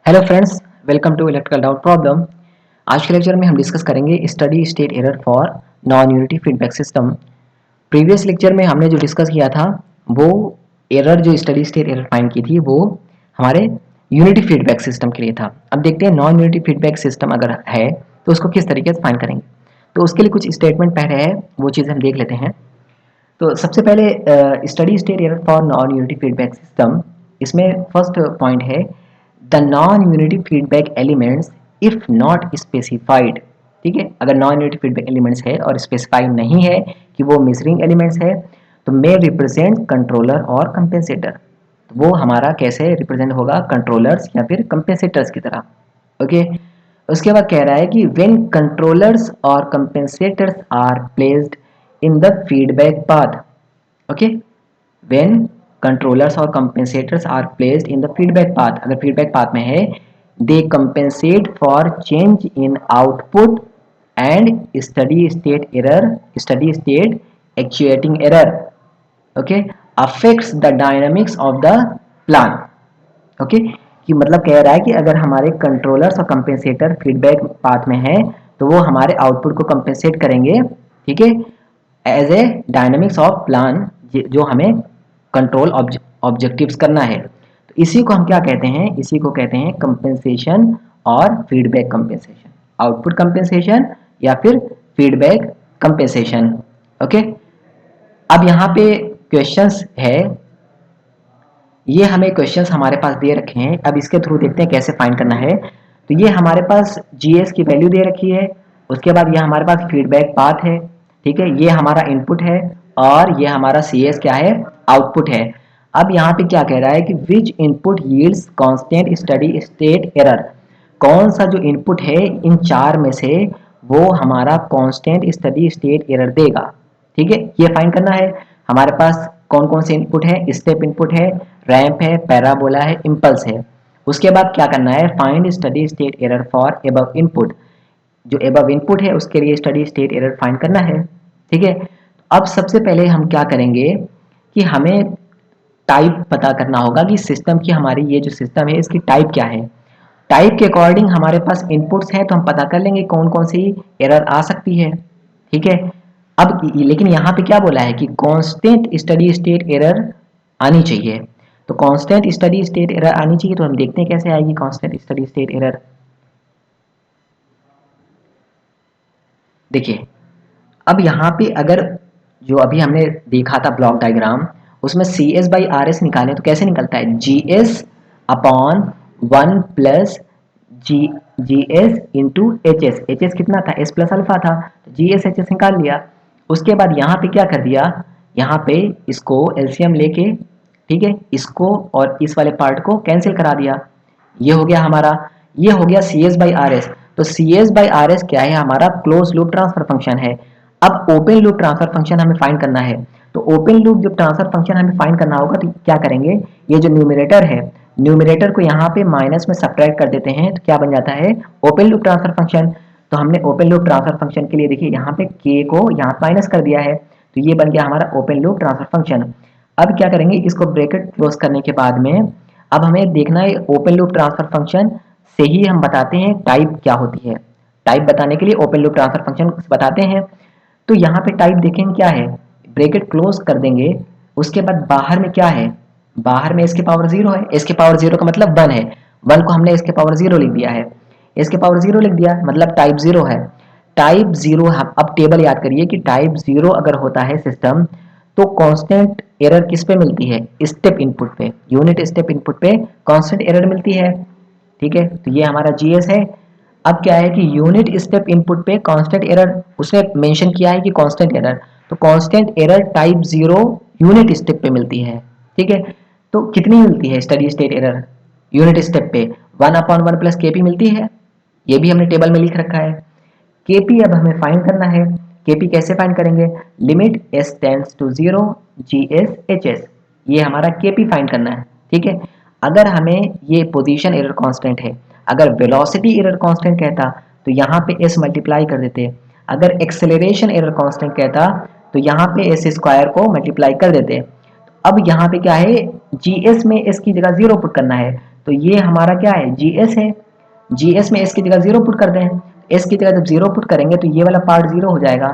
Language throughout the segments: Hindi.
Hello friends, welcome to electrical doubt problem. आज के लेक्चर में हम डिस्कस करेंगे steady state error for non unity feedback system. Previous lecture में हमने जो डिस्कस किया था वो एरर जो स्टडी स्टेट एरर फाइंड की थी वो हमारे यूनिटी फीडबैक सिस्टम के लिए था। अब देखते हैं नॉन यूनिटी फीडबैक सिस्टम अगर है तो उसको किस तरीके से फाइंड करेंगे। तो उसके लिए कुछ स्टेटमेंट पहले है, वो चीज़ हम देख लेते हैं। तो सबसे पहले study state error for non unity feedback system, इसमें फर्स्ट पॉइंट है the non unity feedback elements if not specified. ठीक है, अगर नॉन यूनिटी फीडबैक एलिमेंट्स है और स्पेसिफाइड नहीं है कि वो मिसरिंग एलिमेंट्स है तो मे रिप्रेजेंट कंट्रोलर और कंपेंसेटर। तो वो हमारा कैसे रिप्रेजेंट होगा, कंट्रोलर्स या फिर कंपेंसेटर्स की तरह। ओके, उसके बाद कह रहा है कि व्हेन कंट्रोलर्स और compensators are placed in the feedback path. Okay, when controllers और compensators are placed in the feedback path, अगर फीडबैक पाथ में है, they compensate for change in output and steady state actuating error. Okay, affects the dynamics of the plant. Okay, कि मतलब कह रहा है कि अगर हमारे कंट्रोलर्स और कंपेंसेटर फीडबैक पाथ में है तो वो हमारे आउटपुट को कंपेंसेट करेंगे। ठीक है, as a dynamics of plant जो हमें कंट्रोल ऑब्जेक्टिव्स करना है। तो इसी को हम क्या कहते हैं, इसी को कहते हैं कंपेंसेशन और फीडबैक कंपेंसेशन, आउटपुट कंपेंसेशन या फिर फीडबैक कंपेंसेशन। ओके, अब यहाँ पे क्वेश्चंस है, ये हमें क्वेश्चंस हमारे पास दे रखे हैं। अब इसके थ्रू देखते हैं कैसे फाइंड करना है। तो ये हमारे पास जीएस की वैल्यू दे रखी है, उसके बाद ये हमारे पास फीडबैक पाथ है। ठीक है, ये हमारा इनपुट है और ये हमारा सीएस क्या है, आउटपुट है। अब यहाँ पे क्या कह रहा है कि which input yields constant steady state error, कौन सा जो इनपुट है इन चार में से वो हमारा कांस्टेंट स्टडी स्टेट एरर देगा। ठीक है, ये फाइंड करना है। हमारे पास कौन कौन से इनपुट है, स्टेप इनपुट है, रैंप है, पैराबोला है, इम्पल्स है। उसके बाद क्या करना है, find study state error for above input, जो एबव इनपुट है उसके लिए स्टडी स्टेट एरर फाइंड करना है। ठीक है, अब सबसे पहले हम क्या करेंगे कि हमें टाइप पता करना होगा कि सिस्टम की, हमारी ये जो सिस्टम है इसकी टाइप क्या है। टाइप के अकॉर्डिंग हमारे पास इनपुट्स हैं तो हम पता कर लेंगे कौन कौन सी एरर आ सकती है। ठीक है, अब लेकिन यहाँ पे क्या बोला है कि कांस्टेंट स्टडी स्टेट एरर आनी चाहिए। तो कांस्टेंट स्टडी स्टेट एरर आनी चाहिए, तो हम देखते हैं कैसे आएगी कांस्टेंट स्टडी स्टेट एरर। देखिए, अब यहाँ पे अगर जो अभी हमने देखा था ब्लॉक डायग्राम, उसमें C S by R S निकालें तो कैसे निकलता है, G S upon one plus G G S into H S. H S कितना था, एस प्लस अल्फा था, तो जी एस एच एस निकाल लिया। उसके बाद यहाँ पे क्या कर दिया, यहाँ पे इसको एलसीएम लेके, ठीक है, इसको और इस वाले पार्ट को कैंसिल करा दिया। ये हो गया हमारा, ये हो गया C S by R S. तो C S by R S क्या है, हमारा क्लोज लूप ट्रांसफर फंक्शन है। अब ओपन लूप ट्रांसफर फंक्शन हमें फाइंड करना है। तो ओपन लूप जब ट्रांसफर फंक्शन हमें फाइंड करना होगा तो क्या करेंगे, ये जो न्यूमरेटर है, न्यूमरेटर को यहाँ पे माइनस में सब्ट्रैक्ट कर देते हैं तो क्या बन जाता है, ओपन लूप ट्रांसफर फंक्शन। तो हमने ओपन लूप ट्रांसफर फंक्शन के लिए देखिए यहाँ पे के को यहाँ माइनस कर दिया है, तो ये बन गया हमारा ओपन लूप ट्रांसफर फंक्शन। अब क्या करेंगे, इसको ब्रैकेट क्लोज करने के बाद में अब हमें देखना है ओपन लूप ट्रांसफर फंक्शन से ही हम बताते हैं टाइप क्या होती है। टाइप बताने के लिए ओपन लूप ट्रांसफर फंक्शन बताते हैं। तो यहाँ पे टाइप देखेंगे क्या है, ब्रैकेट क्लोज कर देंगे। उसके बाद बाहर में क्या है, बाहर में इसके पावर जीरो है। इसके पावर जीरो का मतलब वन है, वन को हमने इसके पावर जीरो लिख दिया है, इसके पावर जीरो लिख दिया मतलब टाइप जीरो है। टाइप जीरो, अब टेबल याद करिए कि टाइप जीरो अगर होता है सिस्टम तो कांस्टेंट एरर किस पे मिलती है, स्टेप इनपुट पे, यूनिट स्टेप इनपुट पे कांस्टेंट एरर मिलती है। ठीक है, तो ये हमारा जीएस है। अब क्या है कि यूनिट स्टेप इनपुट पे कांस्टेंट एरर उसने मेंशन किया है कि कांस्टेंट एरर, तो constant error type zero unit step पे मिलती है। ठीक है, तो कितनी मिलती है study state error unit step पे, वन अपॉन वन प्लस के पी मिलती है। ये भी हमने टेबल में लिख रखा है। केपी अब हमें फाइंड करना है। केपी कैसे फाइंड करेंगे, limit S tends to zero G S H S, ये हमारा केपी फाइंड करना है। ठीक है, अगर हमें ये पोजीशन एरर कांस्टेंट है, अगर वेलोसिटी एरर कांस्टेंट कहता तो यहाँ पे एस मल्टीप्लाई कर देते, अगर एक्सेलरेशन एरर कांस्टेंट कहता तो यहाँ पे एस स्क्वायर को मल्टीप्लाई कर देते। अब यहाँ पे क्या है, जी एस में एस की जगह जीरो पुट करना है, तो ये हमारा क्या है, GS है। GS में S की जगह 0 पुट कर दें, S की जगह जब 0 पुट करेंगे तो ये वाला पार्ट 0 हो जाएगा,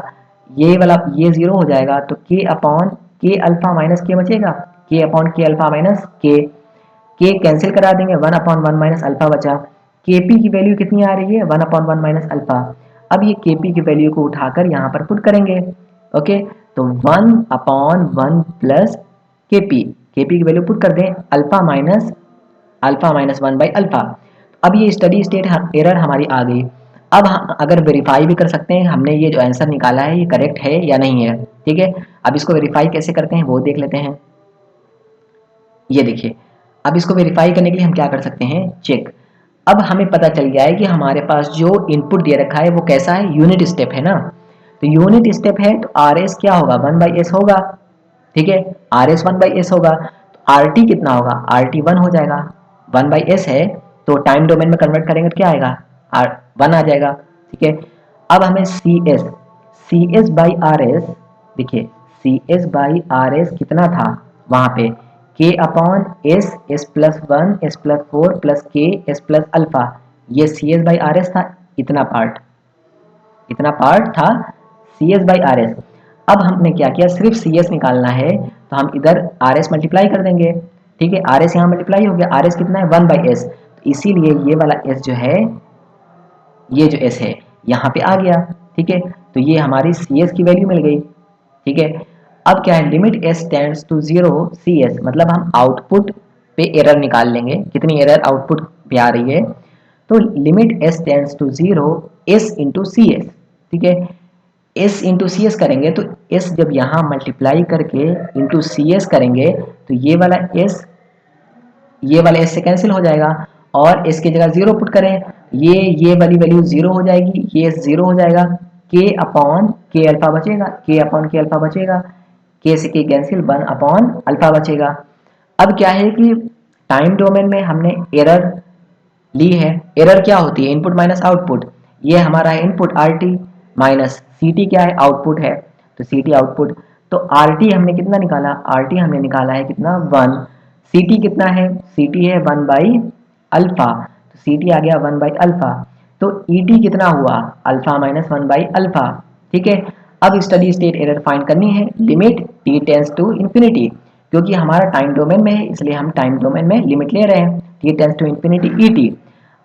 ये वाला ये 0 हो जाएगा, तो K upon K alpha minus K बचेगा, K upon K alpha minus K cancel करा देंगे, 1 अपॉन 1 माइनस अल्फा बचा। Kp की वैल्यू कितनी आ रही है, 1 अपॉन 1 माइनस अल्फा। अब ये Kp की वैल्यू को उठाकर यहाँ पर पुट करेंगे। ओके, तो 1 अपॉन 1 प्लस Kp, Kp की वैल्यू पुट कर दें, अल्फा माइनस 1 बाई अल्फा। अब ये स्टडी स्टेट एरर हमारी आ गई। अब हम अगर वेरीफाई भी कर सकते हैं हमने ये जो आंसर निकाला है ये करेक्ट है या नहीं है। ठीक है, अब इसको वेरीफाई कैसे करते हैं वो देख लेते हैं। ये देखिए, अब इसको वेरीफाई करने के लिए हम क्या कर सकते हैं, चेक। अब हमें पता चल गया है कि हमारे पास जो इनपुट दे रखा है वो कैसा है, यूनिट स्टेप है ना। तो यूनिट स्टेप है तो आर एस क्या होगा, 1/s होगा। ठीक है, आर एस 1/s होगा, तो आर टी कितना होगा, आर टी 1 हो जाएगा। 1/s है तो टाइम डोमेन में कन्वर्ट करेंगे तो क्या आएगा, आर 1 आ जाएगा। ठीक है, अब हमें C S by R S, देखिए C S by R S कितना था वहां पे, K upon S, S plus 1, S plus 4 plus K, S plus alpha. ये C S by R S था, इतना पार्ट था C S by R S. अब हमने क्या किया, सिर्फ सी एस निकालना है तो हम इधर आर एस मल्टीप्लाई कर देंगे। ठीक है, आर एस यहाँ मल्टीप्लाई हो गया, आर एस कितना है 1/s, तो इसीलिए ये वाला एस जो है, ये जो एस है यहाँ पे आ गया। ठीक है, तो ये हमारी सी एस की वैल्यू मिल गई। ठीक है, अब क्या है, limit S tends to 0 C S, मतलब हम आउटपुट पे एरर निकाल लेंगे, कितनी एरर आउटपुट पे आ रही है। तो limit S tends to 0 S into C S. ठीक है, एस इंटू सी एस करेंगे तो एस जब यहाँ मल्टीप्लाई करके इंटू सी एस करेंगे तो ये वाला एस से कैंसिल हो जाएगा, और एस की जगह 0 पुट करें, ये वाली वैल्यू 0 हो जाएगी, ये एस 0 हो जाएगा, के अपॉन के अल्फा बचेगा, के अपॉन के अल्फा बचेगा, के से के कैंसिल, 1 अपॉन अल्फा बचेगा। अब क्या है कि टाइम डोमेन में हमने एरर ली है। एरर क्या होती है, इनपुट माइनस आउटपुट। ये हमारा है input R T, minus C T क्या है, आउटपुट है, तो सी टी आउटपुट। तो आर टी हमने कितना निकाला, आर टी हमने निकाला है कितना 1, सी टी कितना है, सी टी है 1 बाई अल्फा, तो सी टी आ गया 1 बाई अल्फा। तो ई टी कितना हुआ, अल्फा माइनस 1 बाई अल्फा। ठीक है, अब स्टडी स्टेट एरर फाइंड करनी है, limit T tends to infinity, क्योंकि हमारा टाइम डोमेन में है इसलिए हम टाइम डोमेन में लिमिट ले रहे हैं, T tends to infinity E T.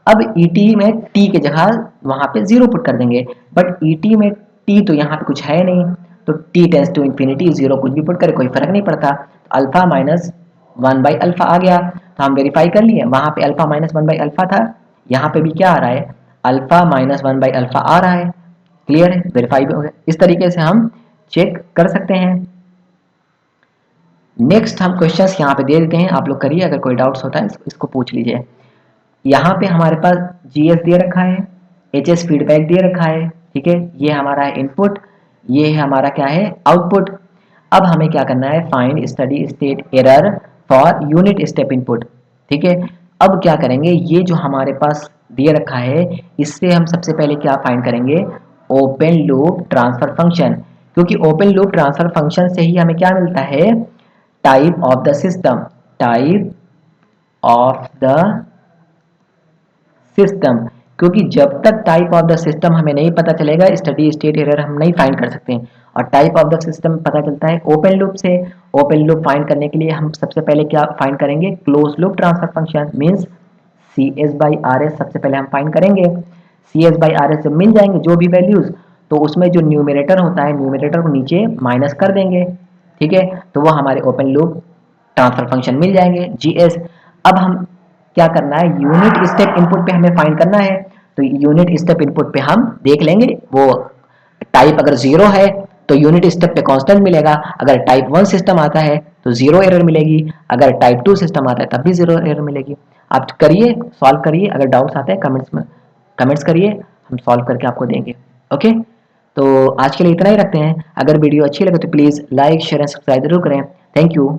अब ई टी में टी के जगह वहां पे 0 पुट कर देंगे, बट ई टी में टी तो यहाँ पे कुछ है नहीं, तो टी टेंस टू इन्फिनिटी 0 कुछ भी पुट करे कोई फर्क नहीं पड़ता। तो अल्फा माइनस 1 बाई अल्फा आ गया, तो हम वेरीफाई कर लिए, वहां पे अल्फा माइनस 1 बाई अल्फा था, यहाँ पे भी क्या आ रहा है, अल्फा माइनस 1 बाई अल्फा आ रहा है। क्लियर है, वेरीफाई भी हो गया। इस तरीके से हम चेक कर सकते हैं। नेक्स्ट हम क्वेश्चंस यहाँ पे दे देते हैं, आप लोग करिए, अगर कोई डाउट्स होता है इसको पूछ लीजिए। यहाँ पे हमारे पास जीएस दे रखा है, एचएस फीडबैक दे रखा है। ठीक है, ये हमारा है इनपुट, ये है हमारा क्या है, आउटपुट। अब हमें क्या करना है, find study state error for unit step input. ठीक है, अब क्या करेंगे, ये जो हमारे पास दे रखा है इससे हम सबसे पहले क्या फाइंड करेंगे, ओपन लूप ट्रांसफर फंक्शन, क्योंकि ओपन लूप ट्रांसफर फंक्शन से ही हमें क्या मिलता है, type of the system, type of the system. क्योंकि जब तक टाइप ऑफ द सिस्टम हमें नहीं पता चलेगा स्टडी स्टेट एरर हम नहीं फाइंड कर सकते हैं। और टाइप ऑफ द सिस्टम पता चलता है ओपन लूप से। ओपन लूप फाइंड करने के लिए हम सबसे पहले क्या फाइंड करेंगे, close loop transfer function, means C S by R S सबसे पहले हम फाइंड करेंगे। C S by R S जब मिल जाएंगे जो भी वैल्यूज, तो उसमें जो न्यूमिनेटर होता है न्यूमिनेटर को नीचे माइनस कर देंगे। ठीक है, तो वो हमारे ओपन लूप ट्रांसफर फंक्शन मिल जाएंगे जीएस। अब हम क्या करना है, यूनिट स्टेप इनपुट पे हमें फाइंड करना है, तो यूनिट स्टेप इनपुट पे हम देख लेंगे, वो टाइप अगर 0 है तो यूनिट स्टेप पे कांस्टेंट मिलेगा, अगर टाइप 1 सिस्टम आता है तो 0 एरर मिलेगी, अगर टाइप 2 सिस्टम आता है तब भी 0 एरर मिलेगी। आप करिए, सॉल्व करिए, अगर डाउट्स आते हैं कमेंट्स करिए, हम सॉल्व करके आपको देंगे। ओके, तो आज के लिए इतना ही रखते हैं। अगर वीडियो अच्छी लगे तो please like share and subscribe जरूर करें। Thank you.